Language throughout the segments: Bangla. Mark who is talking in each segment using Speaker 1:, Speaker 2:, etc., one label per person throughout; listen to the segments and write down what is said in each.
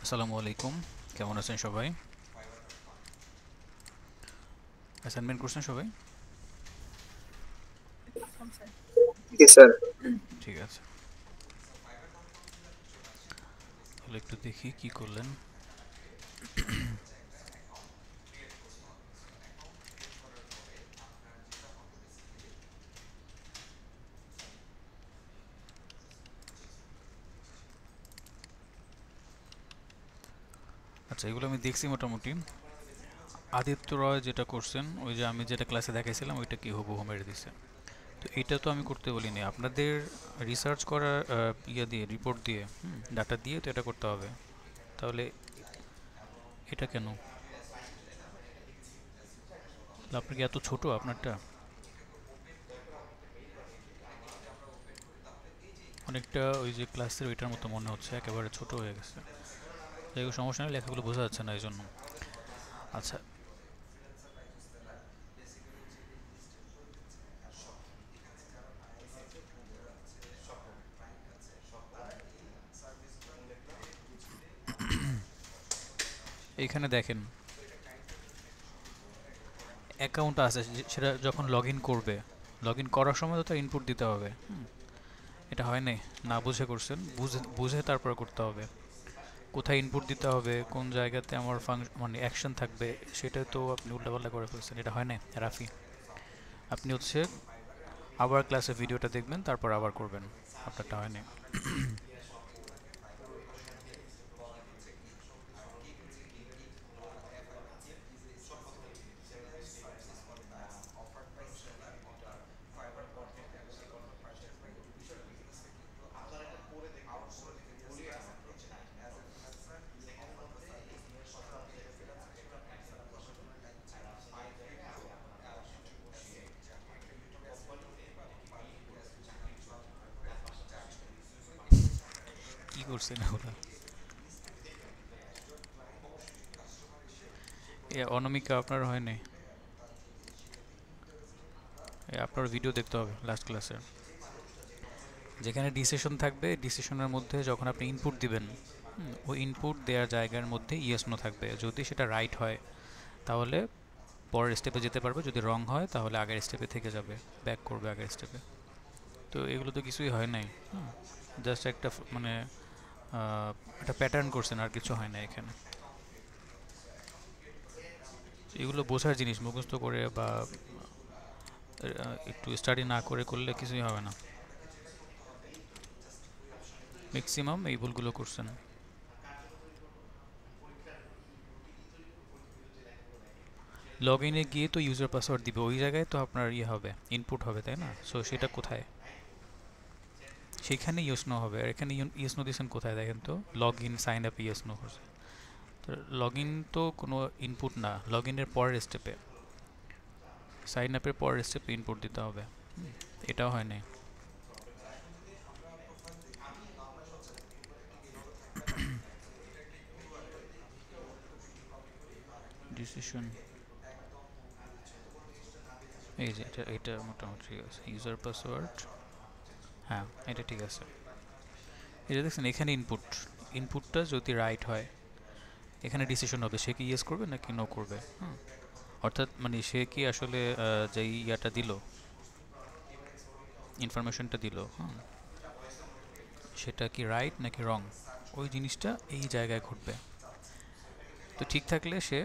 Speaker 1: আসসালামু আলাইকুম, কেমন আছেন সবাই? অ্যাসাইনমেন্ট করছেন সবাই?
Speaker 2: জি স্যার।
Speaker 1: ঠিক আছে, তাহলে একটু দেখি কি করলেন। আচ্ছা, এগুলো আমি দেখছি মোটামুটি। আদিত্য রয় যেটা করছেন, ওই যে আমি যেটা ক্লাসে দেখাইছিলাম ওইটা কি হুবহু মেরে দিছে। তো এটা তো আমি করতে বলিনি, আপনাদের রিসার্চ করা ইয়ে দিয়ে, রিপোর্ট দিয়ে, ডাটা দিয়ে তো এটা করতে হবে। তাহলে এটা কেন? তাহলে আপনার কি এত ছোট আপনারটা? অনেকটা ওই যে ক্লাসের ওইটার মতো মনে হচ্ছে, একেবারে ছোট হয়ে গেছে। যাই হোক, সমস্যা নেই, লেখাগুলো বোঝা যাচ্ছে না এই জন্য। আচ্ছা, এইখানে দেখেন অ্যাকাউন্ট আছে, সেটা যখন লগ ইন করবে, লগ ইন করার সময় তো তার ইনপুট দিতে হবে। এটা হয় নাই, না বুঝে করছেন, বুঝে বুঝে তারপর করতে হবে। কোথায় ইনপুট দিতে হবে, কোন জায়গাতে আমার মানে অ্যাকশন থাকবে, সেটা তো আপনি উল্টাপাল্টা করে ফেলছেন। এটা হয় না রাফি। আপনি হচ্ছে আবার ক্লাসে ভিডিওটা দেখবেন, তারপর আবার করবেন। আপনারটা হয় না। কি করছেন ওরা? এ অনামিকা, আপনার হয় নাই? আপনার ভিডিও দেখতে হবে লাস্ট ক্লাসের, যেখানে ডিসিশন থাকবে। ডিসিশনের মধ্যে যখন আপনি ইনপুট দিবেন, ওই ইনপুট দেওয়ার জায়গার মধ্যে ইয়েস নো থাকবে। যদি সেটা রাইট হয় তাহলে পরের স্টেপে যেতে পারবে, যদি রং হয় তাহলে আগের স্টেপে থেকে যাবে, ব্যাক করবে আগের স্টেপে। তো এগুলো তো কিছুই হয় নাই। জাস্ট একটা মানে একটা প্যাটার্ন করছেন, আর কিছু হয় না এখানে। এগুলো বোঝার জিনিস, মুখস্থ করে বা একটু স্টাডি না করে করলে কিছুই হবে না। ম্যাক্সিমাম এই ভুলগুলো করছেন। লগ ইনে গিয়ে তো ইউজার পাসওয়ার্ড দিবে, ওই জায়গায় তো আপনার ইয়ে হবে, ইনপুট হবে, তাই না? সো সেটা কোথায়? সেখানে ইউস নো হবে। আর এখানে ইউস নো দিয়েছেন কোথায় দেখেন তো? লগ ইন সাইন আপ ইউস নো করছে। তো লগ ইন তো কোনো ইনপুট না, লগ ইনের পরের স্টেপে, সাইন আপের পরের স্টেপে ইনপুট দিতে হবে। এটাও হয় নাই। ডিসিশন, এই যে এটা এটা মোটামুটি ঠিক আছে। ইউজার পাসওয়ার্ড, হ্যাঁ এটা ঠিক আছে। এটা দেখছেন এখানে ইনপুট, ইনপুটটা যদি রাইট হয় এখানে ডিসিশন হবে সে কি ইয়েস করবে নাকি নো করবে। অর্থাৎ মানে সে কি আসলে যেই ইয়াটা দিল, ইনফরমেশনটা দিল, সেটা কি রাইট নাকি রং, ওই জিনিসটা এই জায়গায় ঘটবে। তো ঠিক থাকলে সে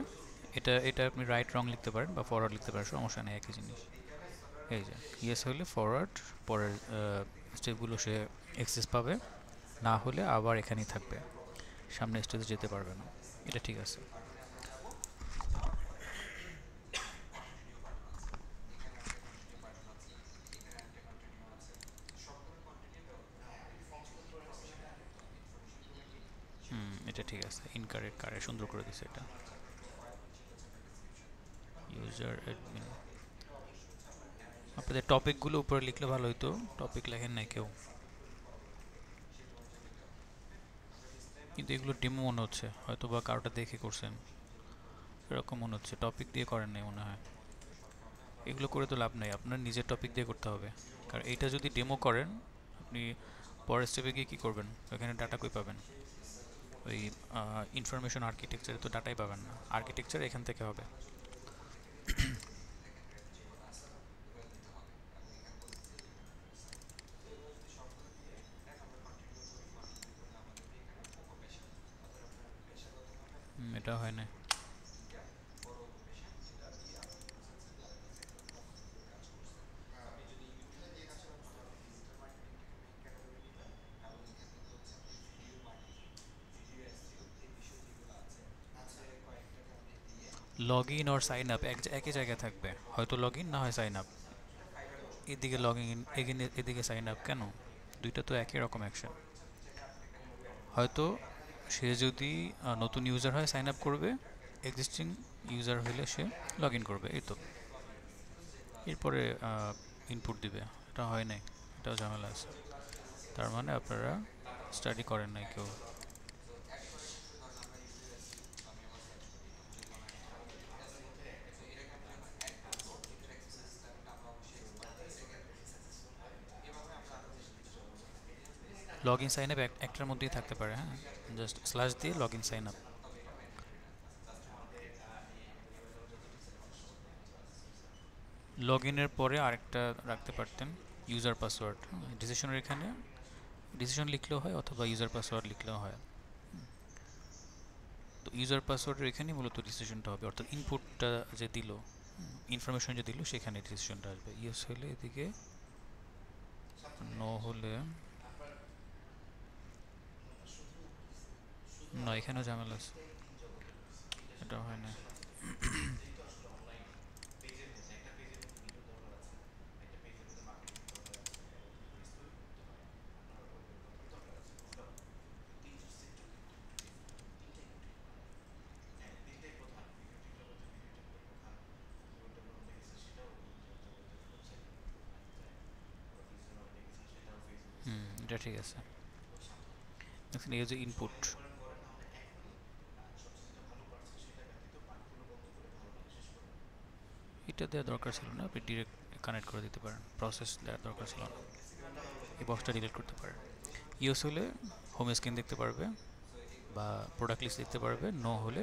Speaker 1: এটা এটা আপনি রাইট রং লিখতে পারেন বা ফরওয়ার্ড লিখতে পারেন, সমস্যা নেই, একই জিনিস। এই যে ইয়েস হলে ফরওয়ার্ড, পরের স্টেপগুলো সে অ্যাক্সেস পাবে, না হলে আবার এখানেই থাকবে, সামনে স্টেজে যেতে পারবে না। এটা ঠিক আছে। এটা ঠিক আছে। ইনকারেক্ট কারে সুন্দর করে দিছে এটা। ইউজার অ্যাডমিন, আপনাদের টপিকগুলো উপরে লিখলে ভালো হতো, টপিক লেখেন নাই কেউ। কিন্তু এগুলো ডেমো মনে হচ্ছে, হয়তো বা কারোটা দেখে করছেন, এরকম মনে হচ্ছে। টপিক দিয়ে করেন নাই মনে হয়। এগুলো করে তো লাভ নাই, আপনার নিজের টপিক দিয়ে করতে হবে। কারণ এইটা যদি ডেমো করেন, আপনি পরের স্টেপে গিয়ে কী করবেন? ওখানে ডাটা কই পাবেন? ওই ইনফরমেশন আর্কিটেকচারে তো ডাটাই পাবেন না, আর্কিটেকচার এখান থেকে হবে। এটা হয় না। লগ ইন আর সাইন আপ একই জায়গায় থাকবে, হয়তো লগ ইন না হয় সাইন আপ। এদিকে লগ ইন, এদিকে সাইন আপ কেন? দুইটা তো একই রকম অ্যাকশন। হয়তো সে যদি নতুন ইউজার হয় সাইন আপ করবে, এক্সিস্টিং ইউজার হলে সে লগ ইন করবে, এই তো। এরপরে ইনপুট দিবে, এটা হয় নাই, এটাও ঝামেলা আছে। তার মানে আপনারা স্টাডি করেন নাই কেউ। লগ ইন সাইন আপ একটার মধ্যেই থাকতে পারে, হ্যাঁ, জাস্ট স্ল্যাশ দিয়ে লগ ইন সাইন আপ। লগ ইনের পরে আরেকটা রাখতে পারতেন, ইউজার পাসওয়ার্ড। ডিসিশনের এখানে ডিসিশন লিখলেও হয় অথবা ইউজার পাসওয়ার্ড লিখলেও হয়। তো ইউজার পাসওয়ার্ডের এখানেই মূলত ডিসিশনটা হবে, অর্থাৎ ইনপুটটা যে দিল, ইনফরমেশন যে দিল সেখানে ডিসিশনটা আসবে। ইয়েস হলে এদিকে, নো হলে না, এখানেও ঝামেলা আছে, এটা হয় না। এটা ঠিক আছে। দেখুন এই যে ইনপুট, এটা দেওয়ার দরকার ছিল না, আপনি ডিরেক্ট কানেক্ট করে দিতে পারেন, প্রসেস দেওয়ার দরকার ছিল না। এই বক্সটা ডিলিট করতে পারেন। ইউজ হলে হোম স্ক্রিন দেখতে পারবে বা প্রোডাক্ট লিস্ট দেখতে পারবে, নো হলে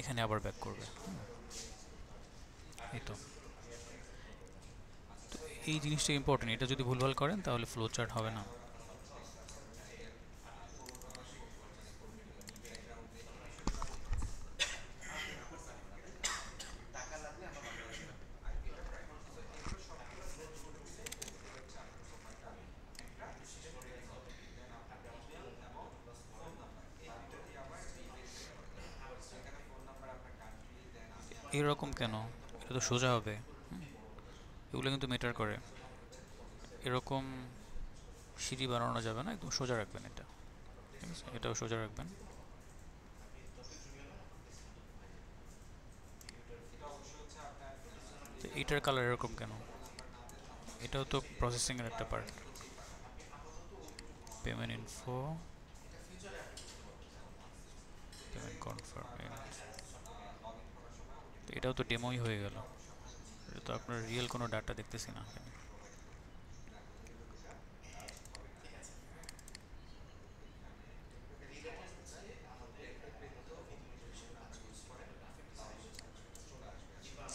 Speaker 1: এখানে আবার ব্যাক করবে। এই তো। তো এই জিনিসটা ইম্পর্টেন্ট, এটা যদি ভুলভাল করেন তাহলে ফ্লো চার্ট হবে না। এরকম কেন? এটা তো সোজা হবে। এগুলো কিন্তু ম্যাটার করে। এরকম সিঁড়ি বানানো যাবে না, একদম সোজা রাখবেন এটা, ঠিক আছে? এটাও সোজা রাখবেন। তো এইটার কালার এরকম কেন? এটাও তো প্রসেসিংয়ের একটা part. Payment info, payment conferment, এটাও তো ডেমোই হয়ে গেল, এটা তো আপনার রিয়েল কোনো ডাটা দেখতেছি না এখানে।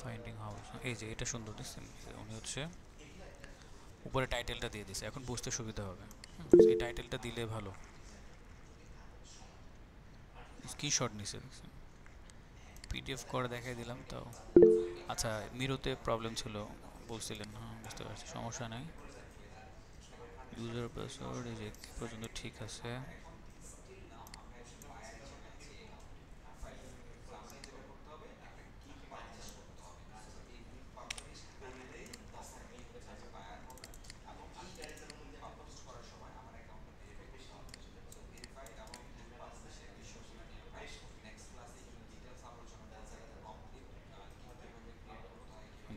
Speaker 1: ফাইন্ডিং হাউস, এই যে এটা সুন্দর দিচ্ছেন, উনি হচ্ছে উপরে টাইটেলটা দিয়ে দিছে, এখন বুঝতে সুবিধা হবে। এই টাইটেলটা দিলে ভালো। স্ক্রিনশট নিছে দেখছেন, পিডিএফ করে দেখাই দিলাম তাও। আচ্ছা, মিরোতে প্রবলেম ছিল বলছিলেন, হ্যাঁ বুঝতে পারছি, সমস্যা নাই। ইউজার পাসওয়ার্ড এই যে পর্যন্ত ঠিক আছে।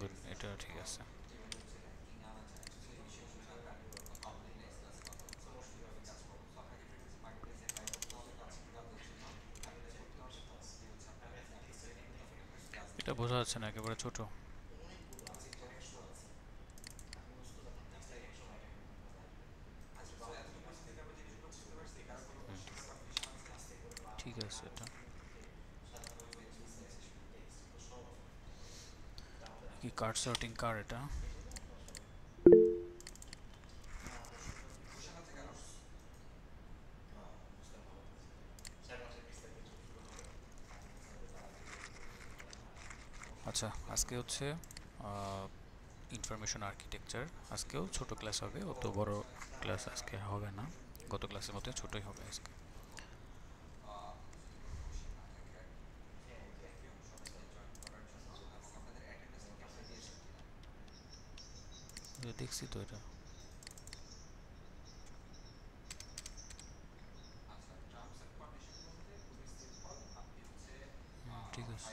Speaker 1: গুড, এটা ঠিক আছে। এটা বোঝা যাচ্ছে না, একেবারে ছোট। ঠিক আছে, এটা কি কার্ড সর্টিং কার এটা? আচ্ছা, আজকে হচ্ছে ইনফরমেশন আর্কিটেকচার। আজকেও ছোট ক্লাস হবে, অত বড় ক্লাস আজকে হবে না, গত ক্লাসের মতো ছোটই হবে আজকে। দেখছি তো এটা। ঠিক আছে।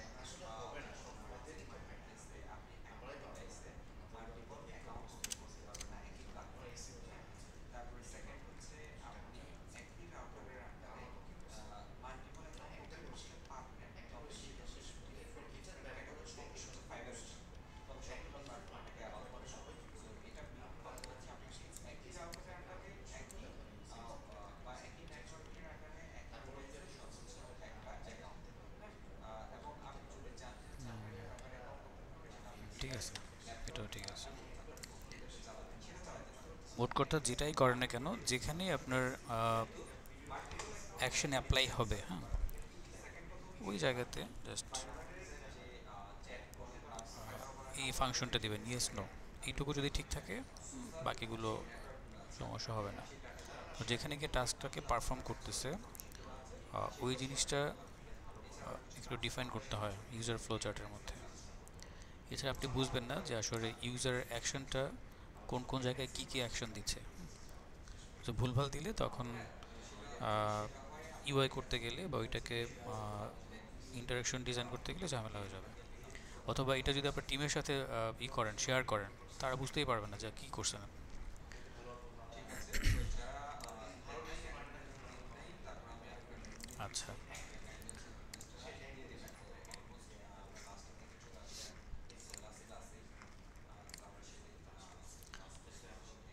Speaker 1: ঠিক আছে, এটাও ঠিক আছে। মোট কথা যেটাই করেন না কেন, যেখানেই আপনার অ্যাকশন অ্যাপ্লাই হবে, হ্যাঁ, ওই জায়গাতে জাস্ট এই ফাংশনটা দিবেন, ইয়েস নো। এইটুকু যদি ঠিক থাকে, বাকিগুলো সমস্যা হবে না। তো যেখানে গিয়ে টাস্কটাকে পারফর্ম করতেছে, ওই জিনিসটা একটু ডিফাইন করতে হয় ইউজার ফ্লো চার্টের মধ্যে। এছাড়া আপনি বুঝবেন না যে আসলে ইউজারের অ্যাকশনটা কোন কোন জায়গায় কী কী অ্যাকশন দিচ্ছে। তো ভুলভাল দিলে তখন ইউআই করতে গেলে বা ওইটাকে ইন্টারাকশন ডিজাইন করতে গেলে ঝামেলা হয়ে যাবে। অথবা এটা যদি আপনার টিমের সাথে করেন, শেয়ার করেন, তারা বুঝতেই পারবে না যে কী করছেন আপনি। আচ্ছা,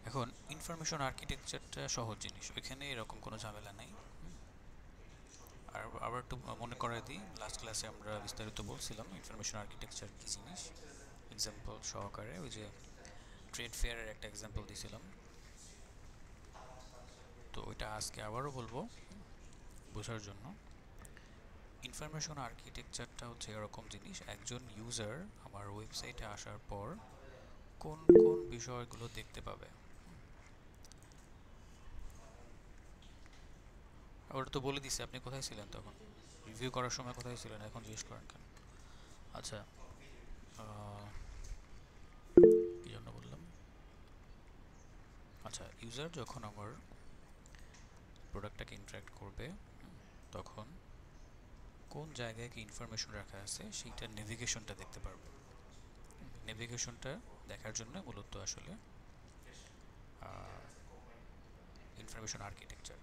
Speaker 1: এখন ইনফরমেশন আর্কিটেকচারটা সহজ জিনিস, ওইখানে এরকম কোনো ঝামেলা নেই। আর আবার একটু মনে করাই দিই, লাস্ট ক্লাসে আমরা বিস্তারিত বলছিলাম ইনফরমেশন আর্কিটেকচার কী জিনিস, এক্সাম্পল সহকারে। ওই যে ট্রেড ফেয়ারের একটা এক্সাম্পল দিয়েছিলাম, তো ওইটা আজকে আবারও বলবো বোঝার জন্য। ইনফরমেশন আর্কিটেকচারটা হচ্ছে এরকম জিনিস, একজন ইউজার আমার ওয়েবসাইটে আসার পর কোন কোন বিষয়গুলো দেখতে পাবে। ওটা তো বলে দিছে, আপনি কোথায় ছিলেন তখন? রিভিউ করার সময় কোথায় ছিলেন, এখন জিজ্ঞেস করেন কেন? আচ্ছা, কী জন্য বললাম? আচ্ছা, ইউজার যখন আমার প্রোডাক্টটাকে ইন্টারাক্ট করবে, তখন কোন জায়গায় কি ইনফরমেশন রাখা আছে সেইটার নেভিগেশনটা দেখতে পারবো। নেভিগেশনটা দেখার জন্য মূলত আসলে ইনফরমেশন আর্কিটেকচার।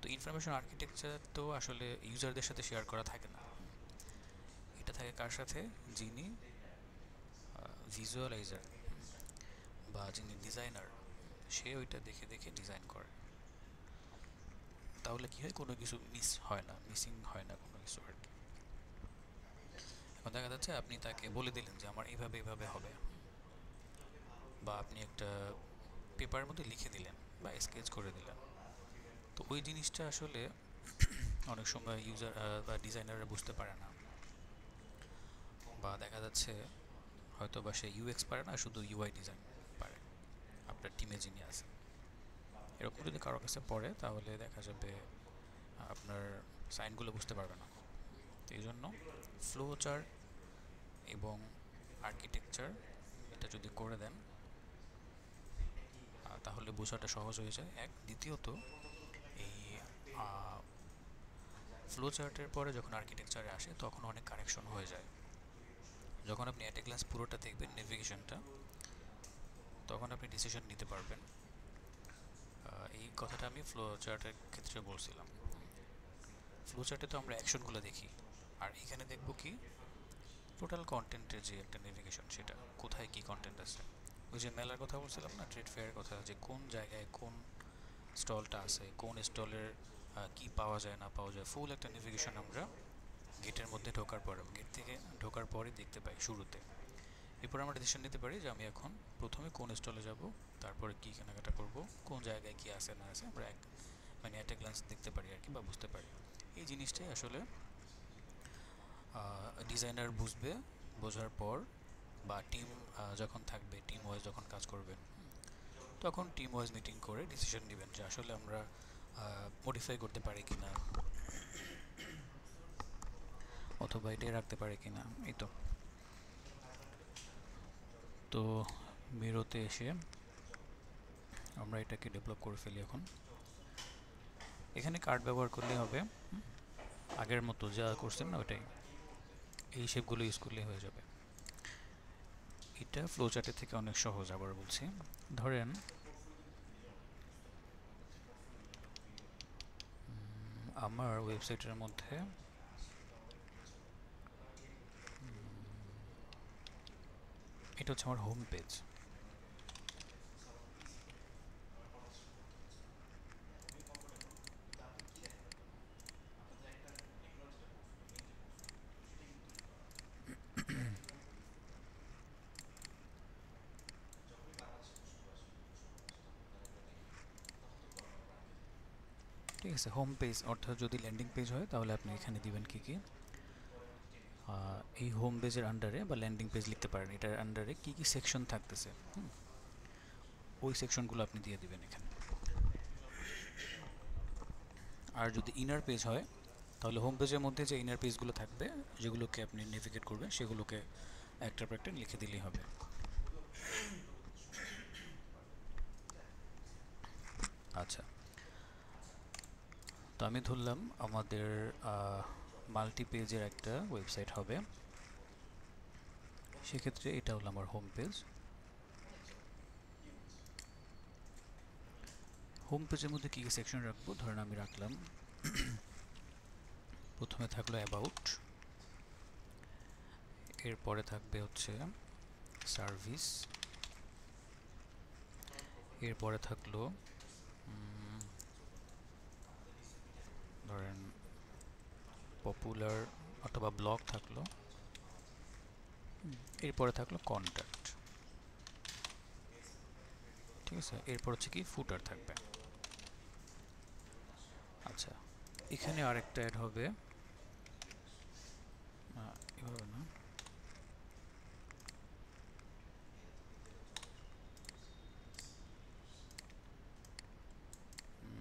Speaker 1: তো ইনফরমেশন আর্কিটেকচার তো আসলে ইউজারদের সাথে শেয়ার করা থাকে না, এটা থাকে কার সাথে? যিনি ভিজুয়ালাইজার বা যিনি ডিজাইনার, সে ওইটা দেখে দেখে ডিজাইন করে। তাহলে কি হয়, কোনো কিছু মিস হয় না, মিসিং হয় না কোনো কিছু আর কি। এখন দেখা যাচ্ছে আপনি তাকে বলে দিলেন যে আমার এইভাবে এইভাবে হবে, বা আপনি একটা পেপারের মধ্যে লিখে দিলেন বা স্কেচ করে দিলেন। তো ওই জিনিসটা আসলে অনেক সময় ইউজার বা ডিজাইনাররা বুঝতে পারে না, বা দেখা যাচ্ছে হয়তো বা সে ইউএক্স পারে না, শুধু ইউআই ডিজাইন পারে, আপনার টিমে যিনি আছেন। এরকম যদি কারোর কাছে পড়ে, তাহলে দেখা যাবে আপনার সাইনগুলো বুঝতে পারবে না। তো এই জন্য ফ্লো চার্ট এবং আর্কিটেকচার এটা যদি করে দেন, তাহলে বোঝাটা সহজ হয়ে যায় এক। দ্বিতীয়ত, এই ফ্লো চার্টের পরে যখন আর্কিটেকচারে আসে, তখন অনেক কারেকশন হয়ে যায়। যখন আপনি অ্যাট এ গ্লান্স পুরোটা দেখবেন নেভিগেশনটা, তখন আপনি ডিসিশন নিতে পারবেন। এই কথাটা আমি ফ্লো চার্টের ক্ষেত্রে বলছিলাম। ফ্লো চার্টে তো আমরা অ্যাকশনগুলো দেখি, আর এখানে দেখব কি টোটাল কন্টেন্টের যে একটা নেভিগেশন, সেটা কোথায় কি কন্টেন্ট আছে। ওই যে মেলার কথা বলছিলাম না, ট্রেড ফেয়ারের কথা, যে কোন জায়গায় কোন স্টলটা আছে, কোন স্টলের কি পাওয়া যায় না পাওয়া যায় ফুল একটা নেভিগেশন আমরা গেটের মধ্যে ঢোকার পরে, গেট থেকে ঢোকার পরে দেখতে পাই শুরুতে। এরপর আমরা ডিসিশন নিতে পারি যে আমি এখন প্রথমে কোন স্টলে যাব, তারপরে কি কেনাকাটা করব, কোন জায়গায় কি আছে না আছে আমরা মানে অ্যাট এ গ্লান্স দেখতে পারি আর কি, বা বুঝতে পারি। এই জিনিসটাই আসলে ডিজাইনার বুঝবে, বোঝার পর বা টিম যখন থাকবে, টিম ওয়াইজ যখন কাজ করবেন, তখন টিম ওয়াইজ মিটিং করে ডিসিশন নেবেন যে আসলে আমরা মডিফাই করতে পারি কিনা, অথবা এটাই রাখতে পারি কিনা। এই তো তো মিরোতে এসে আমরা এটাকে ডেভেলপ করে ফেলি। এখন এখানে কার্ড ব্যবহার করলে হবে, আগের মতো যা করছেন না ওটাই, এই শেপগুলো ইউজ করলে হয়ে যাবে। এটা ফ্লো চার্টের থেকে অনেক সহজ। আবার বলছি, ধরেন আমার ওয়েবসাইটের মধ্যে এটা হচ্ছে আমার হোম পেজ। ঠিক আছে, হোম পেজ অর্থাৎ যদি ল্যান্ডিং পেজ হয় তাহলে আপনি এখানে দিবেন কি কি, এই হোম পেজের আন্ডারে বা ল্যান্ডিং পেজ লিখতে পারেন, এটার আন্ডারে কি কি সেকশন থাকতেছে, ওই সেকশনগুলো আপনি দিয়ে দিবেন এখানে। আর যদি ইনার পেজ হয় তাহলে হোম পেজের মধ্যে যে ইনার পেজগুলো থাকবে, যেগুলোকে আপনি নেভিগেট করবেন, সেগুলোকে একটার পর একটা লিখে দিলেই হবে। আচ্ছা, তো আমি ধরলাম আমাদের মাল্টি পেজের একটা ওয়েবসাইট হবে, সেক্ষেত্রে এটা হলো আমার হোম পেজ। হোম পেজের মধ্যে কী কী সেকশন রাখবো, ধরেন আমি রাখলাম প্রথমে থাকলো অ্যাবাউট, এরপরে থাকবে হচ্ছে সার্ভিস, এরপরে থাকলো ধরেন পপুলার অথবা ব্লগ থাকলো, এরপরে থাকলো কন্ট্যাক্ট। ঠিক আছে, এরপর হচ্ছে কি ফুটার থাকবে। আচ্ছা, এখানে আরেকটা অ্যাড হবে, এভাবে না,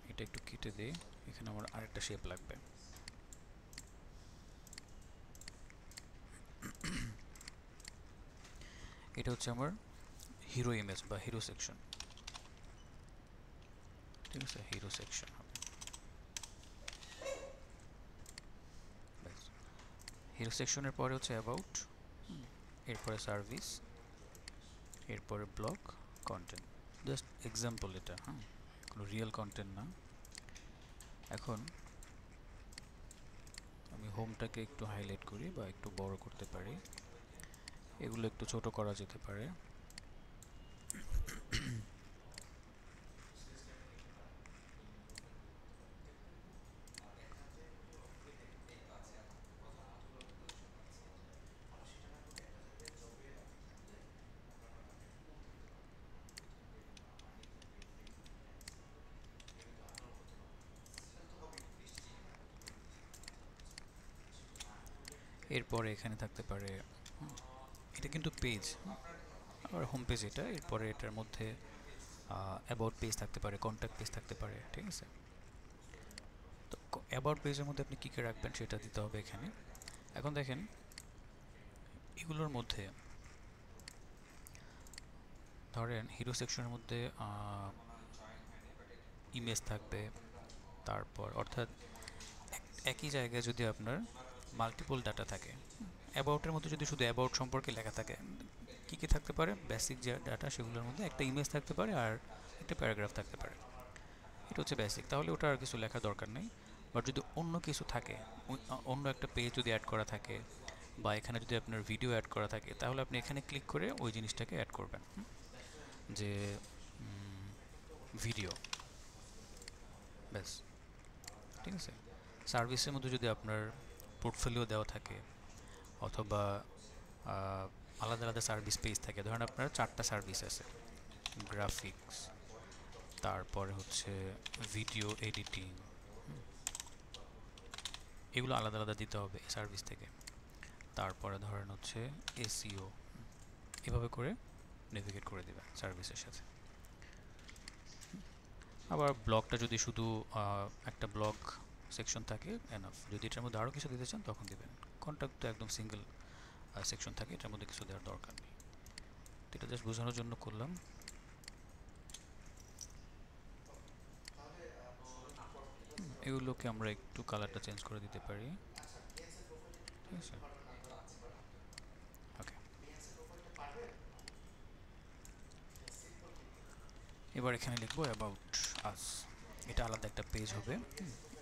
Speaker 1: এটা একটু কেটে দিই, এখানে আমার আরেকটা শেপ লাগবে। এটা হচ্ছে আমার হিরো ইমেজ বা হিরো সেকশন। ঠিক আছে, হিরো সেকশন হবে। হিরো সেকশনের পরে হচ্ছে অ্যাবাউট, এরপরে সার্ভিস, এরপরে ব্লগ, কন্টেন্ট। জাস্ট এক্সাম্পল এটা, কোনো রিয়েল কন্টেন্ট না। এখন আমি হোমটাকে একটু হাইলাইট করি বা একটু বড় করতে পারি, এগুলো একটু ছোট করা যেতে পারে। এরপরে এখানে থাকতে পারে, এটা কিন্তু পেজ, আর হোম পেজ এটা, এরপরে এটার মধ্যে অ্যাবাউট পেজ থাকতে পারে, কন্ট্যাক্ট পেজ থাকতে পারে। ঠিক আছে, তো অ্যাবাউট পেজের মধ্যে আপনি কী কী রাখবেন সেটা দিতে হবে এখানে। এখন দেখেন এগুলোর মধ্যে ধরেন হিরো সেকশনের মধ্যে ইমেজ থাকবে, তারপর অর্থাৎ একই জায়গায় যদি আপনার মাল্টিপল ডাটা থাকে, অ্যাবাউটের মধ্যে যদি শুধু অ্যাবাউট সম্পর্কে লেখা থাকে, কী কী থাকতে পারে, বেসিক যে ডাটা সেগুলোর মধ্যে একটা ইমেজ থাকতে পারে আর একটা প্যারাগ্রাফ থাকতে পারে। এটা হচ্ছে বেসিক, তাহলে ওটা আর কিছু লেখার দরকার নেই। বাট যদি অন্য কিছু থাকে, অন্য একটা পেজ যদি অ্যাড করা থাকে, বা এখানে যদি আপনার ভিডিও অ্যাড করা থাকে, তাহলে আপনি এখানে ক্লিক করে ওই জিনিসটাকে অ্যাড করবেন, যে ভিডিও, ব্যাস। ঠিক আছে। সার্ভিসের মধ্যে যদি আপনার পোর্টফোলিও দেওয়া থাকে অথবা আলাদা আলাদা সার্ভিস পেজ থাকে, ধরেন আপনার 4টা সার্ভিস আছে, গ্রাফিক্স, তারপরে হচ্ছে ভিডিও এডিটিং, এগুলো আলাদা আলাদা দিতে হবে এই সার্ভিস থেকে। তারপরে ধরেন হচ্ছে এসইও, এভাবে করে নেভিগেট করে দেবেন সার্ভিসের সাথে। আবার ব্লগটা যদি শুধু একটা ব্লগ সেকশন থাকে এনাফ, যদি এটার মধ্যে আরও কিছু দিতে চান তখন দেবেন। কন্ট্যাক্ট তো একদম সিঙ্গেল সেকশন থাকে, এটার মধ্যে কিছু দেওয়ার দরকার নেই। এটা জাস্ট বোঝানোর জন্য করলাম। এগুলোকে আমরা একটু কালারটা চেঞ্জ করে দিতে পারি, ঠিক আছে। ওকে, এবার এখানে লিখবো অ্যাবাউট আস, এটা আলাদা একটা পেজ হবে।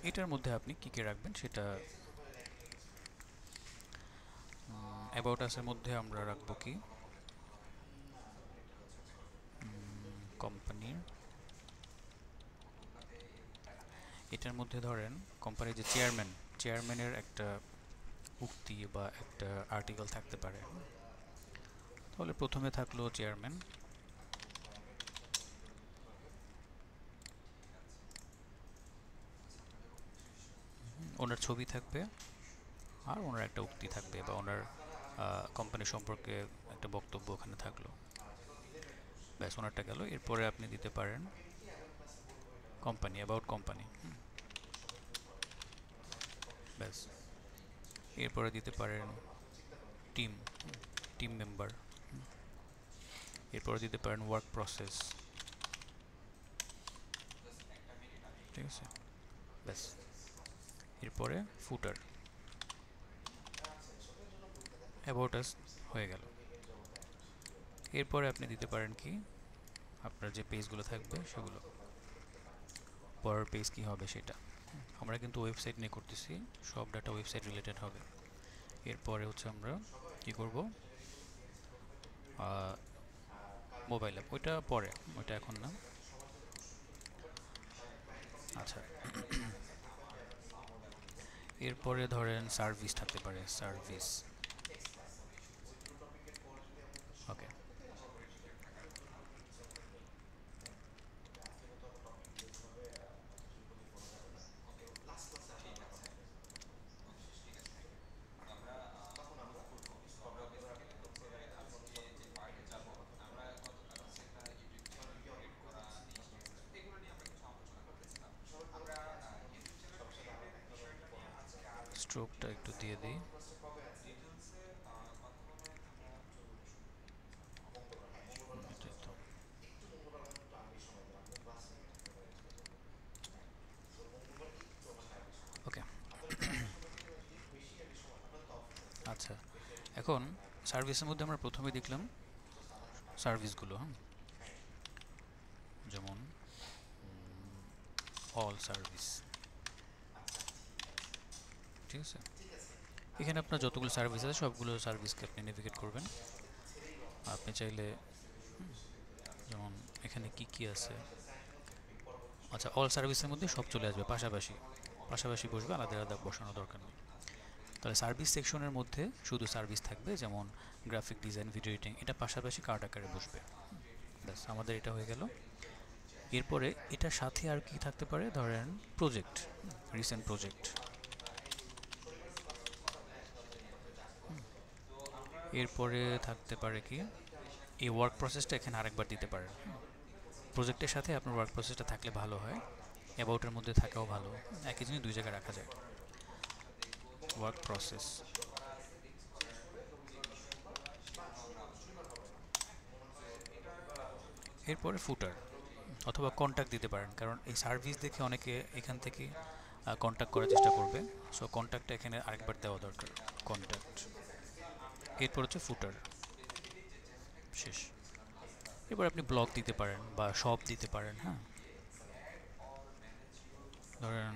Speaker 1: এটার মধ্যে আপনি কী কী রাখবেন সেটা, অ্যাবাউট আসের মধ্যে আমরা রাখবো কি কোম্পানির, এটার মধ্যে ধরেন কোম্পানির যে চেয়ারম্যানের একটা উক্তি বা একটা আর্টিকেল থাকতে পারে। তাহলে প্রথমে থাকলো চেয়ারম্যান, ওনার ছবি থাকবে আর ওনার একটা উক্তি থাকবে বা ওনার কোম্পানি সম্পর্কে একটা বক্তব্য ওখানে থাকলো। ব্যাস, ওনারটা গেল। এরপরে আপনি দিতে পারেন কোম্পানি, অ্যাবাউট কোম্পানি, ব্যাস। এরপরে দিতে পারেন টিম, টিম মেম্বার। এরপরে দিতে পারেন ওয়ার্ক প্রসেস, ঠিক আছে, ব্যাস। এরপরে ফুটার, অ্যাবাউট আস হয়ে গেল। এরপরে আপনি দিতে পারেন কি আপনার যে পেজগুলো থাকবে সেগুলো, পরের পেজ কী হবে সেটা। আমরা কিন্তু ওয়েবসাইট নিয়ে করতেছি, সব ডাটা ওয়েবসাইট রিলেটেড হবে। এরপরে হচ্ছে আমরা কি করব, মোবাইল অ্যাপ, ওইটা পরে, ওইটা এখন না। আচ্ছা, এরপরে ধরেন সার্ভিস থাকতে পারে, সার্ভিস, ওকে। স্ট্রোকটা একটু দিয়ে দিই। এটাই তো, ওকে। আচ্ছা, এখন সার্ভিসের মধ্যে আমরা প্রথমে দেখলাম সার্ভিসগুলো, হ্যাঁ, যেমন অল সার্ভিস, ঠিক আছে। এখানে আপনার যতগুলো সার্ভিস আছে সবগুলো সার্ভিসকে আপনি নেভিগেট করবেন। আপনি চাইলে যেমন এখানে কি কি আছে, আচ্ছা, অল সার্ভিসের মধ্যে সব চলে আসবে পাশাপাশি, পাশাপাশি বসবে, আলাদা আলাদা বসানোর দরকার নেই। তাহলে সার্ভিস সেকশনের মধ্যে শুধু সার্ভিস থাকবে, যেমন গ্রাফিক ডিজাইন, ভিডিও এডিটিং, এটা পাশাপাশি কার্ড আকারে বসবে। ব্যাস, আমাদের এটা হয়ে গেল। এরপরে এটার সাথে আর কি থাকতে পারে, ধরেন প্রজেক্ট, রিসেন্ট প্রজেক্ট। এরপরে থাকতে পারে কি এই ওয়ার্ক প্রসেসটা এখানে আরেকবার দিতে পারেন। প্রজেক্টের সাথে আপনার ওয়ার্ক প্রসেসটা থাকলে ভালো হয়, অ্যাবাউটের মধ্যে থাকাও ভালো, একই জিনিস দুই জায়গায় রাখা যায়। ওয়ার্ক প্রসেস, এরপরে ফুটার অথবা কন্ট্যাক্ট দিতে পারেন, কারণ এই সার্ভিস দেখে অনেকে এখান থেকে কন্ট্যাক্ট করার চেষ্টা করবে। সো কন্ট্যাক্টটা এখানে আরেকবার দেওয়া দরকার, কন্ট্যাক্ট। এরপর হচ্ছে ফুটার, শেষ। এবার আপনি ব্লগ দিতে পারেন বা শপ দিতে পারেন, হ্যাঁ। ধরেন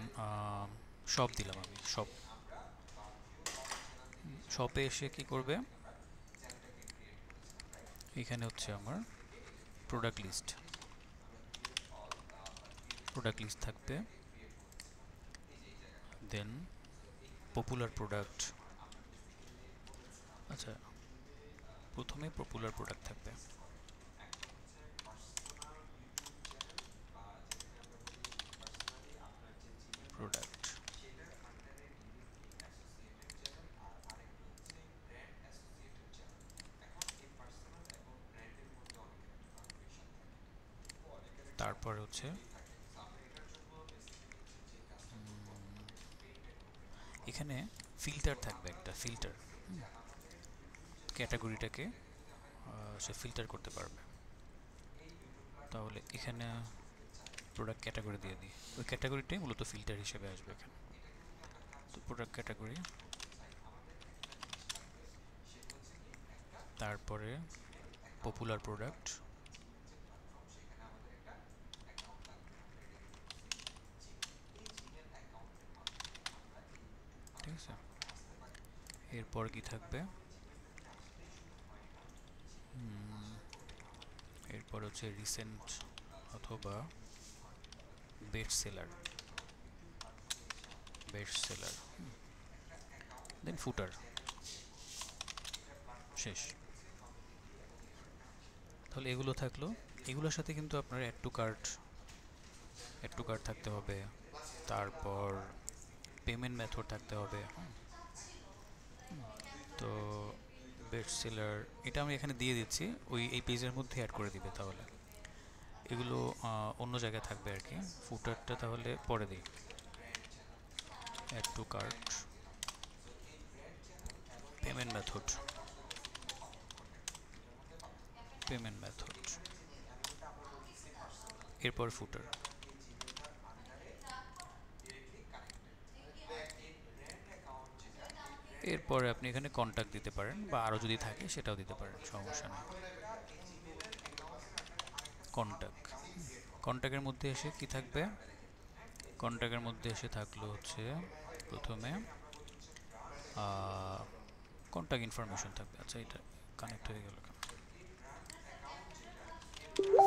Speaker 1: শপ দিলাম আমি, শপ। শপে এসে কি করবে, এখানে হচ্ছে আমার প্রোডাক্ট লিস্ট, প্রোডাক্ট লিস্ট থাকবে। দেন পপুলার প্রোডাক্ট। আচ্ছা, প্রথমে পপুলার প্রোডাক্ট থাকবে। প্রোডাক্ট, তারপর হচ্ছে এখানে ফিল্টার থাকবে, একটা ফিল্টার। ক্যাটাগরিটাকে সে ফিল্টার করতে পারবে। তাহলে এখানে প্রোডাক্ট ক্যাটাগরি দিয়ে দিই, ওই ক্যাটাগরিটাই মূলত ফিল্টার হিসেবে আসবে এখানে। তো প্রোডাক্ট ক্যাটাগরি, তারপরে পপুলার প্রোডাক্ট, ঠিক আছে। এরপর কি থাকবে, এরপর হচ্ছে রিসেন্ট অথবা বেস্ট সেলার, বেস্ট সেলার, দেন ফুটার, শেষ। তাহলে এগুলো থাকলো। এগুলোর সাথে কিন্তু আপনার অ্যাড টু কার্ট থাকতে হবে, তারপর পেমেন্ট মেথড থাকতে হবে। তো বেস্ট সেলার এটা আমি এখানে দিয়ে দিচ্ছি, এই পেজের মধ্যে অ্যাড করে দিবে। তাহলে এগুলো অন্য জায়গায় থাকবে আর কি। ফুটারটা তাহলে পরে দিই, add to cart, payment method, payment method, এরপর ফুটার। এরপরে আপনি এখানে কন্ট্যাক্ট দিতে পারেন, বা আরও যদি থাকে সেটাও দিতে পারেন, সমস্যা নেই। কন্ট্যাক্ট, কন্ট্যাক্টের মধ্যে এসে কি থাকবে, কন্ট্যাক্টের মধ্যে এসে থাকলো হচ্ছে প্রথমে কন্ট্যাক্ট ইনফরমেশন থাকবে। আচ্ছা, এটা কানেক্ট হয়ে গেল,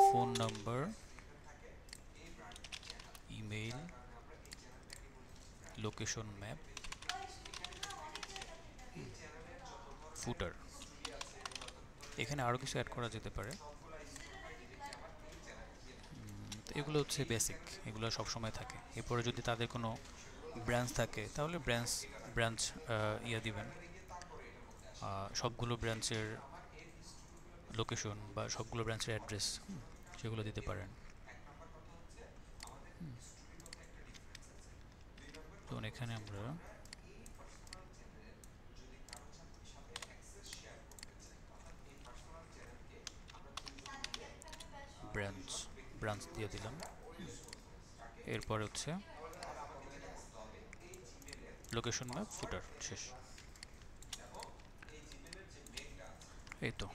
Speaker 1: phone number, email, location map, footer. এখানে আরও কিছু অ্যাড করা যেতে পারে। তো এগুলো হচ্ছে বেসিক, এগুলো সবসময় থাকে। এরপরে যদি তাদের কোনো ব্রাঞ্চ থাকে তাহলে ব্রাঞ্চ দিবেন, সবগুলো ব্রাঞ্চের লোকেশন বা সবগুলো ব্রাঞ্চের অ্যাড্রেস সেগুলো দিতে পারেন। তো এখানে আমরা ব্রাঞ্চ ব্রাঞ্চ দিয়ে দিলাম। এরপর হচ্ছে লোকেশন ম্যাপ, ফুটার, শেষ। এই তো।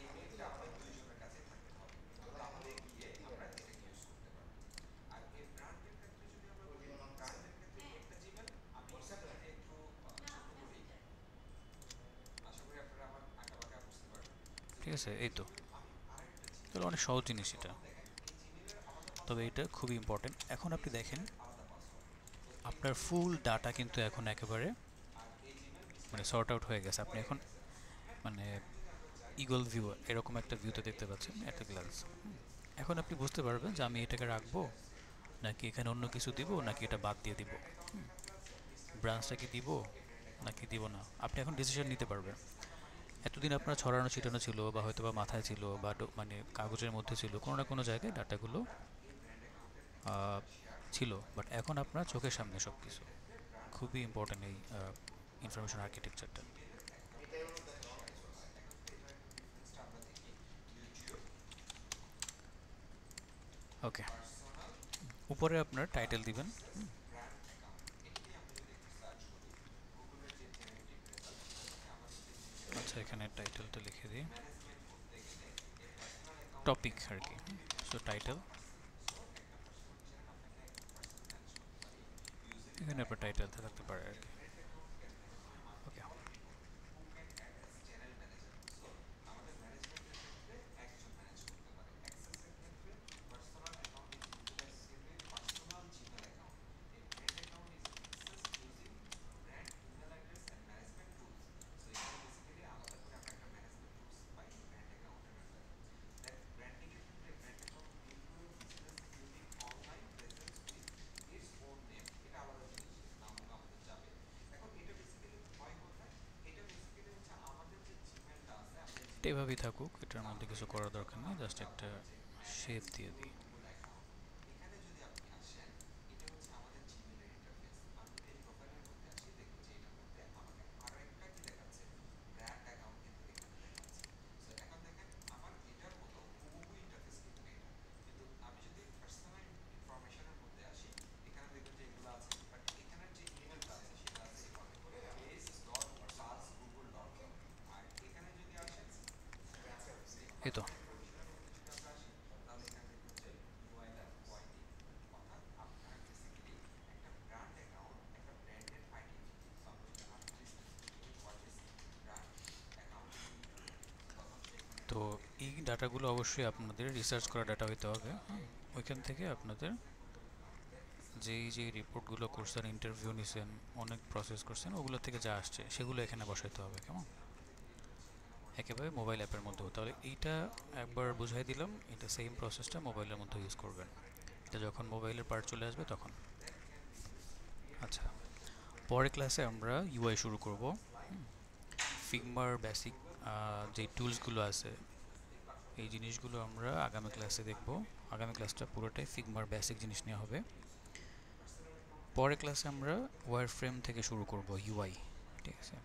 Speaker 1: ঠিক আছে, এই তো। তাহলে অনেক সহজ জিনিস এটা, তবে এটা খুবই ইম্পর্টেন্ট। এখন আপনি দেখেন আপনার ফুল ডাটা কিন্তু এখন একেবারে মানে সর্ট আউট হয়ে গেছে। আপনি এখন মানে ইগল ভিউ এরকম একটা ভিউতে দেখতে পাচ্ছেন একটা গ্লান্স। এখন আপনি বুঝতে পারবেন যে আমি এটাকে রাখবো নাকি এখানে অন্য কিছু দিব, নাকি এটা বাদ দিয়ে দিব, ব্রাঞ্চটা কি দিব নাকি দিব না। আপনি এখন ডিসিশন নিতে পারবেন। এতদিন আপনার ছড়ানো ছিটানো ছিল, বা হয়তো বা মাথায় ছিল, বা মানে কাগজের মধ্যে ছিল, কোনো না কোনো জায়গায় ডাটাগুলো ছিল, বাট এখন আপনার চোখের সামনে সব কিছু। খুবই ইম্পর্টেন্ট এই ইনফরমেশন আর্কিটেকচারটা। ওকে, উপরে আপনার টাইটেল দিবেন। আচ্ছা, এখানে টাইটেলটা লিখে দিই, টপিক আর কি। সো টাইটেল, এখানে আপনার টাইটেল থাকতে পারে আর কি। ওকে, এটা এভাবেই থাকুক, এটার মধ্যে কিছু করার দরকার নেই, জাস্ট একটা শেপ দিয়ে দিই। এই তো। তো এই ডাটাগুলো অবশ্যই আপনাদের রিসার্চ করা ডাটা হইতে হবে। ওইখান থেকে আপনাদের যে রিপোর্টগুলো করছেন, ইন্টারভিউ নিছেন, অনেক প্রসেস করছেন, ওগুলো থেকে যা আসছে সেগুলো এখানে বসাইতে হবে। কেমন? একেবারে মোবাইল অ্যাপের মধ্যেও। তাহলে এইটা একবার বুঝাই দিলাম, এটা সেম প্রসেসটা মোবাইলের মধ্যে ইউজ করবেন। এটা যখন মোবাইলের পার্ট চলে আসবে তখন। আচ্ছা, পরের ক্লাসে আমরা ইউআই শুরু করব। ফিগমার বেসিক যে টুলসগুলো আছে এই জিনিসগুলো আমরা আগামী ক্লাসে দেখব। আগামী ক্লাসটা পুরোটাই ফিগমার বেসিক জিনিস নিয়ে হবে। পরের ক্লাসে আমরা ওয়্যার ফ্রেম থেকে শুরু করব ইউআই। ঠিক আছে?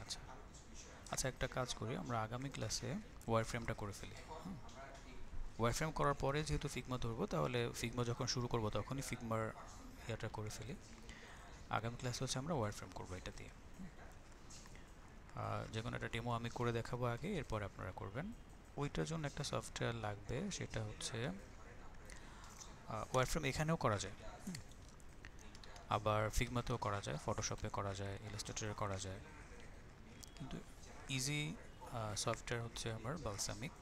Speaker 1: আচ্ছা আচ্ছা, একটা কাজ করি, আমরা আগামী ক্লাসে ওয়্যার ফ্রেমটা করে ফেলি। ওয়্যার ফ্রেম করার পরে যেহেতু ফিগমা ধরবো, তাহলে ফিগমা যখন শুরু করব তখনই ফিগমার ইয়াটা করে ফেলি। আগামী ক্লাসে হচ্ছে আমরা ওয়্যার ফ্রেম করবো এটা দিয়ে। যে কোনো একটা ডেমো আমি করে দেখাবো আগে, এরপর আপনারা করবেন। ওইটার জন্য একটা সফটওয়্যার লাগবে, সেটা হচ্ছে ওয়্যার ফ্রেম এখানেও করা যায়, আবার ফিগমাতেও করা যায়, ফটোশপে করা যায়, ইলাস্ট্রেটরে করা যায়। কিন্তু ইজি সফটওয়্যার হচ্ছে আমার বালসামিক।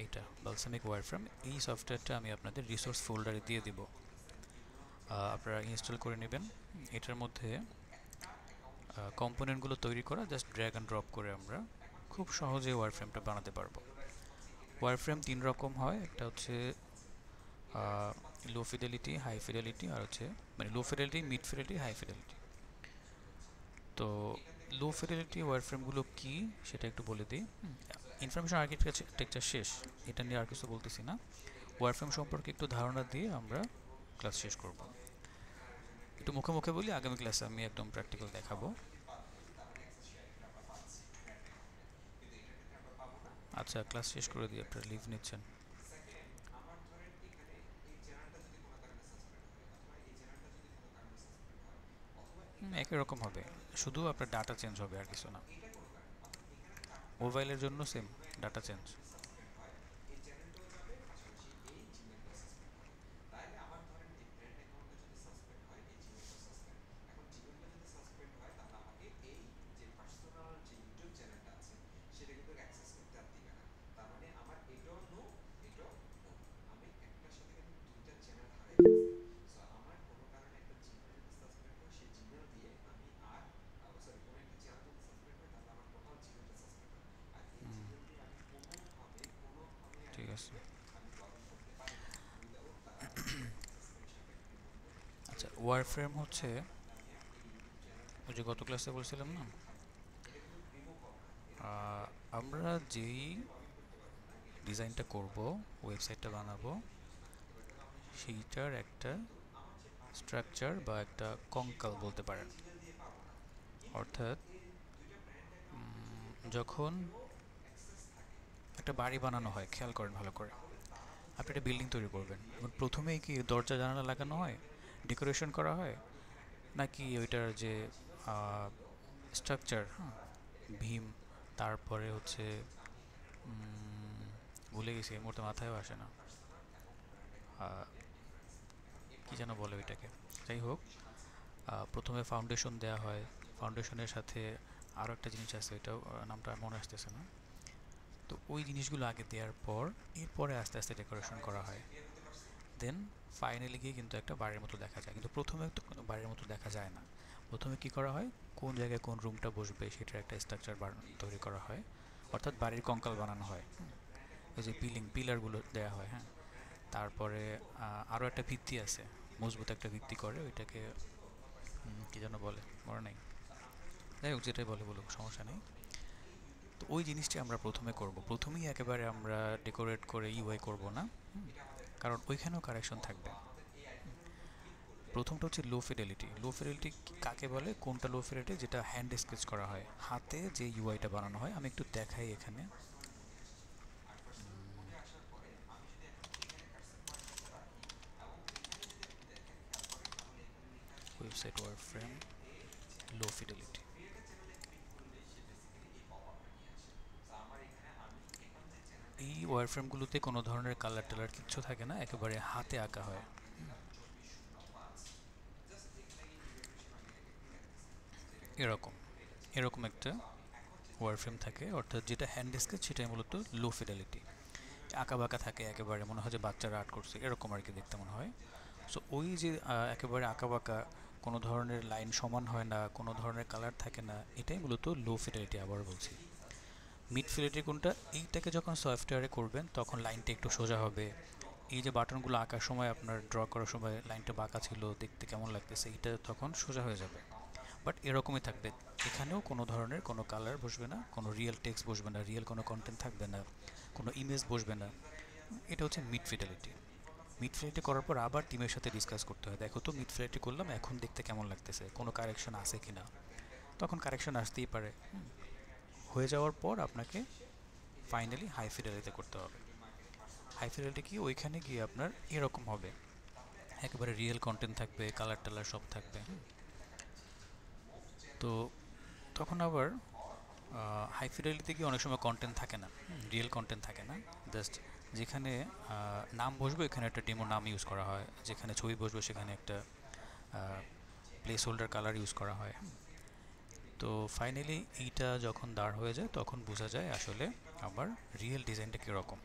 Speaker 1: এইটা বালসামিক ওয়্যার ফ্রেম। এই সফটওয়্যারটা আমি আপনাদের রিসোর্স ফোল্ডারে দিয়ে দিব, আপনারা ইনস্টল করে নেবেন। এটার মধ্যে কম্পোনেন্টগুলো তৈরি করা, জাস্ট ড্র্যাগ অ্যান্ড ড্রপ করে আমরা খুব সহজে ওয়্যার ফ্রেমটা বানাতে পারবো। ওয়্যার ফ্রেম 3 রকম হয়, একটা হচ্ছে লো ফিডেলিটি, হাই ফিডেলিটি, আর হচ্ছে মানে low fidelity, mid fidelity, high fidelity. তো লো ফিডেলিটি ওয়্যার ফ্রেমগুলো কী সেটা একটু বলে দিই। ইনফরমেশন আর্কিটেকচার শেষ, এটা নিয়ে আর কিছু বলতেছি না। ওয়্যার ফ্রেম সম্পর্কে একটু ধারণা দিয়ে আমরা ক্লাস শেষ করব। একটু মুখে মুখে বলি, আগামী ক্লাসে আমি একদম প্র্যাকটিক্যাল দেখাবো। আচ্ছা, ক্লাস শেষ করে দিই, আপনারা লিভ নিচ্ছেন। একই রকম হবে, শুধু আপনার ডাটা চেঞ্জ হবে, আর কিছু না। মোবাইলের জন্য সেম ডাটা চেঞ্জ। ঠিক আছে। আচ্ছা, ওয়্যার ফ্রেম হচ্ছে ওই যে গত ক্লাসে বলছিলাম না, আমরা যেই ডিজাইনটা করব, ওয়েবসাইটটা বানাবো, সেইটার একটা স্ট্রাকচার বা একটা কঙ্কাল বলতে পারেন। অর্থাৎ যখন একটা বাড়ি বানানো হয়, খেয়াল করেন ভালো করে, আপনি একটা বিল্ডিং তৈরি করবেন, প্রথমেই কি দরজা জানালা লাগানো হয়, ডেকোরেশন করা হয়, নাকি ওইটার যে স্ট্রাকচার, ভীম, তারপরে হচ্ছে ভুলে গেছি, এই মুহূর্তে মাথায়ও আসে না, কী যেন বলে ওইটাকে। যাই হোক, প্রথমে ফাউন্ডেশন দেওয়া হয়, ফাউন্ডেশনের সাথে আরও একটা জিনিস আছে, ওইটাও নামটা মনে আসতেছে না। তো ওই জিনিসগুলো আগে দেওয়ার পর এরপরে আস্তে আস্তে ডেকোরেশন করা হয়, দেন ফাইনালি গিয়ে কিন্তু একটা বাড়ির মতো দেখা যায়। কিন্তু প্রথমে তো বাড়ির মতো দেখা যায় না। প্রথমে কি করা হয়, কোন জায়গায় কোন রুমটা বসবে সেটার একটা স্ট্রাকচার তৈরি করা হয়, অর্থাৎ বাড়ির কঙ্কাল বানানো হয়। ওই যে পিলারগুলো দেওয়া হয়, হ্যাঁ। তারপরে আরও একটা ভিত্তি আছে, মজবুত একটা ভিত্তি করে, ওইটাকে কী যেন বলে, মনে নেই। যাই হোক, যেটাই বলে বলুক, সমস্যা নেই। তো ওই জিনিসটি আমরা প্রথমে করব, প্রথমেই একেবারে আমরা ডেকোরেট করে ইউআই করব না, কারণ ওইখানেও কারেকশন থাকবে। প্রথমটা হচ্ছে লো ফিডেলিটি। লো ফিডেলিটি কাকে বলে, কোনটা লো ফিডেলিটি? যেটা হ্যান্ড স্কেচ করা হয়, হাতে যে ইউআইটা বানানো হয়। আমি একটু দেখাই এখানে। ওয়েবসাইট ওয়ার ফ্রেম, লো ফিডেলিটি। এই ওয়ার ফ্রেমগুলোতে কোনো ধরনের কালার টালার কিচ্ছু থাকে না, একেবারে হাতে আঁকা হয়। এরকম এরকম একটা ওয়ার ফ্রেম থাকে, অর্থাৎ যেটা হ্যান্ড স্কেচ সেটাই মূলত লো ফিডেলিটি। আঁকা বাঁকা থাকে, একেবারে মনে হয় যে বাচ্চারা আর্ট করছে, এরকম আর কি দেখতে মনে হয়। সো ওই যে একেবারে আঁকা বাঁকা, কোনো ধরনের লাইন সমান হয় না, কোনো ধরনের কালার থাকে না, এটাই মূলত লো ফিডেলিটি। আবার বলছি, মিড ফিডেলিটি কোনটা? এইটাকে যখন সফটওয়্যারে করবেন তখন লাইনটা একটু সোজা হবে। এই যে বাটনগুলো আঁকার সময় আপনার ড্র করার সময় লাইনটা বাঁকা ছিল, দেখতে কেমন লাগতেছে, এটা তখন সোজা হয়ে যাবে। বাট এরকমই থাকবে, এখানেও কোনো ধরনের কোনো কালার বসবে না, কোনো রিয়েল টেক্সট বসবে না, রিয়েল কোনো কন্টেন্ট থাকবে না, কোনো ইমেজ বসবে না। এটা হচ্ছে মিড ফিডেলিটি। মিড ফিডেলিটি করার পর আবার টিমের সাথে ডিসকাস করতে হয়, দেখো তো মিড ফিডেলিটি করলাম, এখন দেখতে কেমন লাগতেছে, কোনো কারেকশন আছে কি না। তখন কারেকশন আসতেই পারে। হয়ে যাওয়ার পর আপনাকে ফাইনালি হাই ফিডেলিটি করতে হবে। হাই ফিডেলিটি কি? ওইখানে গিয়ে আপনার এরকম হবে, একেবারে রিয়েল কন্টেন্ট থাকবে, কালার টালার সব থাকবে। তো তখন আবার হাই ফিডেলিটিতে গিয়ে অনেক সময় কন্টেন্ট থাকে না, রিয়েল কন্টেন্ট থাকে না। জাস্ট যেখানে নাম বসবে এখানে একটা ডেমো নাম ইউজ করা হয়, যেখানে ছবি বসবে সেখানে একটা প্লেস হোল্ডার কালার ইউজ করা হয়। তো ফাইনালি এইটা যখন দাঁড় হয়ে যায় তখন বোঝা যায় আসলে আমার রিয়েল ডিজাইনটা কীরকম।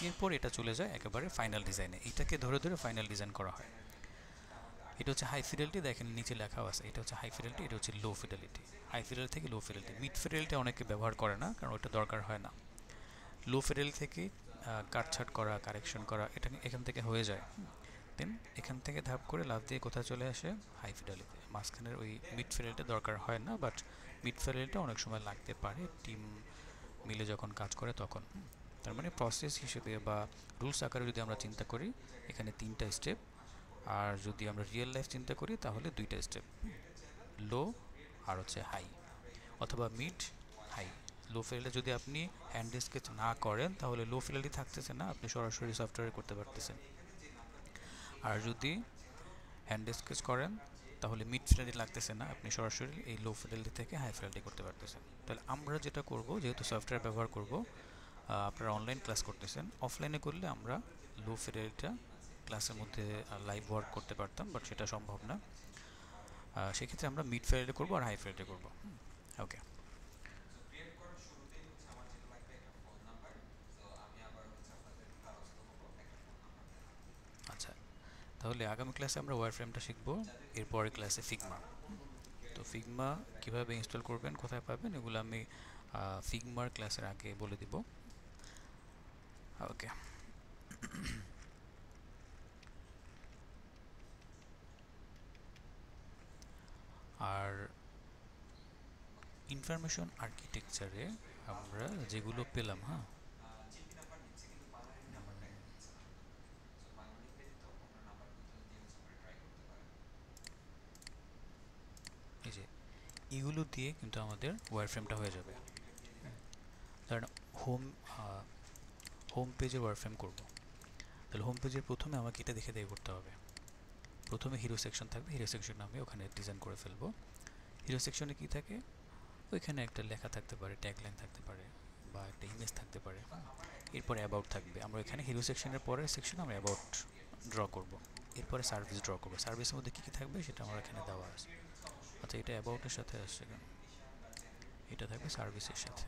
Speaker 1: এরপর এটা চলে যায় একেবারে ফাইনাল ডিজাইনে, এইটাকে ধরে ধরে ফাইনাল ডিজাইন করা হয়। এটা হচ্ছে হাই ফিডেলিটি, দেখেন নিচে লেখাও আছে, এটা হচ্ছে হাই ফিডেলিটি, এটা হচ্ছে লো ফিডেলিটি। হাই ফিডেলিটি থেকে লো ফিডেলিটি। মিড ফিডেলিটি অনেকে ব্যবহার করে না, কারণ ওটা দরকার হয় না। লো ফিডেলিটি থেকে কাটছাট করা, কারেকশন করা, এটা এখান থেকে হয়ে যায়। দেন এখান থেকে ধাপ করে লাফ দিয়ে কোথায় চলে আসে? High fidelity. মাঝখানের ওই মিড ফিডেলিটি দরকার হয় না, বাট মিড ফিডেলিটি অনেক সময় লাগতে পারে টিম মিলে যখন কাজ করে তখন। তার মানে প্রসেস হিসেবে বা রুলস আকারে যদি আমরা চিন্তা করি, এখানে 3টা স্টেপ। আর যদি আমরা রিয়েল লাইফ চিন্তা করি তাহলে 2টা স্টেপ, লো আর হচ্ছে হাই, অথবা মিড, হাই। লো ফিডেলিটি যদি আপনি হ্যান্ড স্কেচ না করেন তাহলে লো ফিডেলিটি থাকতেছে না, আপনি সরাসরি সফটওয়্যারে করতে পারতেছেন। আর যদি হ্যান্ড স্কেচ করেন তাহলে মিড ফিডেলিটি লাগতেছে না, আপনি সরাসরি এই লো ফিডেলিটি থেকে হাই ফিডেলিটি করতে পারতেছেন। তাহলে আমরা যেটা করব, যেহেতু সফটওয়্যার ব্যবহার করব, আপনারা অনলাইন ক্লাস করতেছেন, অফলাইনে করলে আমরা লো ফিডেলিটিটা ক্লাসের মধ্যে লাইভ ওয়ার্ক করতে পারতাম, বাট সেটা সম্ভব না। সেক্ষেত্রে আমরা মিড ফিডেলিটি করবো আর হাই ফিডেলিটি করবো। ওকে, আচ্ছা। তাহলে আগামী ক্লাসে আমরা ওয়ার ফ্রেমটা শিখবো, এরপরের ক্লাসে ফিগমা। তো ফিগমা কীভাবে ইনস্টল করবেন, কোথায় পাবেন, এগুলো আমি ফিগমার ক্লাসের আগে বলে দিব। ওকে। আর ইনফরমেশন আর্কিটেকচারে আমরা যেগুলো পেলাম, হ্যাঁ, এই যে এগুলো দিয়ে কিন্তু আমাদের ওয়ার ফ্রেমটা হয়ে যাবে। ধরেন হোম হোম পেজের ওয়ার ফ্রেম করবো, তাহলে হোম পেজের প্রথমে আমাকে এটা দেখে দেখে করতে হবে। প্রথমে হিরো সেকশন থাকবে, হিরো সেকশন আমি ওখানে ডিজাইন করে ফেলবো। হিরো সেকশনে কী থাকে? ওইখানে একটা লেখা থাকতে পারে, ট্যাগলাইন থাকতে পারে, বা একটা ইমেজ থাকতে পারে। এরপরে অ্যাবাউট থাকবে, আমরা এখানে হিরো সেকশনের পরের সেকশনে আমরা অ্যাবাউট ড্র করব। এরপরে সার্ভিস ড্র করবো, সার্ভিসের মধ্যে কী কী থাকবে সেটা আমার এখানে দেওয়া আছে। আচ্ছা, এটা অ্যাবাউটের সাথে আসছে কেন? এটা থাকবে সার্ভিসের সাথে।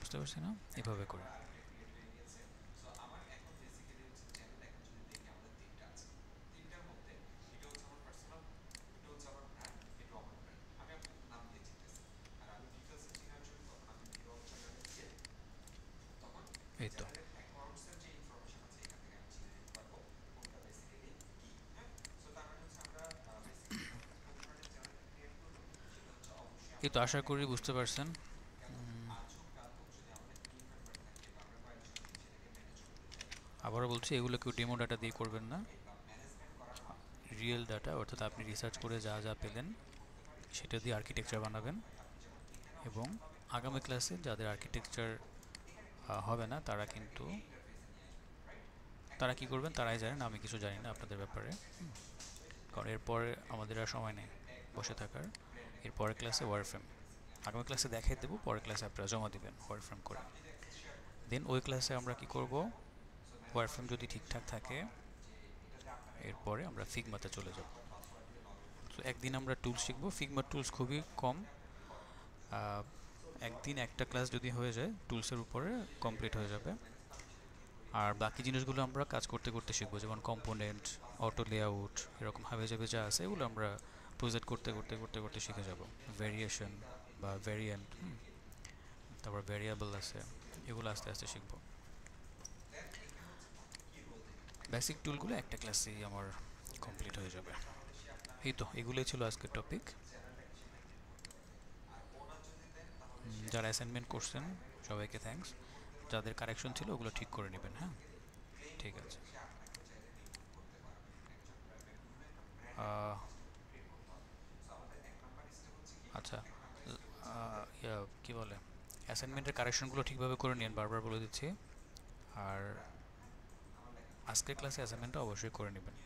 Speaker 1: বুঝতে পারছি না? এভাবে করে। এই তো, এই তো আশা করি বুঝতে পারছেন। আবারও বলছি, এগুলো কেউ ডেমো ডাটা দিয়ে করবেন না, রিয়েল ডাটা, অর্থাৎ আপনি রিসার্চ করে যা যা পেলেন সেটা দিয়ে আর্কিটেকচার বানাবেন। এবং আগামী ক্লাসে যাদের আর্কিটেকচার হবে না তারা কি করবেন তারাই জানেন, আমি কিছু জানি না আপনাদের ব্যাপারে। কারণ এরপরে আমাদের আর সময় নেই বসে থাকার। এর পরের ক্লাসে ওয়ারফ্রেম, আগামী ক্লাসে দেখাই দেবো, পরের ক্লাসে আপনারা জমা দিবেন ওয়ারফ্রেম করে। দেন ওই ক্লাসে আমরা কি করব, ওয়ারফ্রেম যদি ঠিকঠাক থাকে এরপরে আমরা ফিগমাতে চলে যাব। তো একদিন আমরা টুলস শিখবো, ফিগমার টুলস খুবই কম, একদিন একটা ক্লাস যদি হয়ে যায় টুলসের উপরে কমপ্লিট হয়ে যাবে। আর বাকি জিনিসগুলো আমরা কাজ করতে করতে শিখবো, যেমন কম্পোনেন্ট, অটো লেআউট, এরকম হাবে যাবে যা আছে এগুলো আমরা প্রজেক্ট করতে করতে করতে করতে শিখে যাব। ভেরিয়েশন বা ভেরিয়েন্ট, তারপর ভেরিয়েবল আছে, এগুলো আস্তে আস্তে শিখবো। বেসিক টুলগুলো একটা ক্লাসেই আমার কমপ্লিট হয়ে যাবে। এই তো এগুলোই ছিল আজকের টপিক। যারা অ্যাসাইনমেন্ট করছেন সবাইকে থ্যাঙ্কস, যাদের কারেকশন ছিল ওগুলো ঠিক করে নেবেন। হ্যাঁ, ঠিক আছে। আচ্ছা, কি বলে, অ্যাসাইনমেন্টের কারেকশনগুলো ঠিকভাবে করে নিন, বারবার বলে দিচ্ছি। আর আজকের ক্লাসে অ্যাসাইনমেন্টটা অবশ্যই করে নেবেন।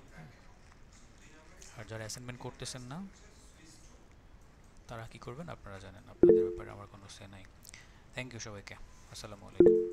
Speaker 1: আর যারা অ্যাসাইনমেন্ট করতেছেন না তারা কি করবেন আপনারা জানেন, আপনাদের ব্যাপারে আমার কোনো সে নাই। থ্যাংক ইউ সবাইকে, আসসালামু আলাইকুম।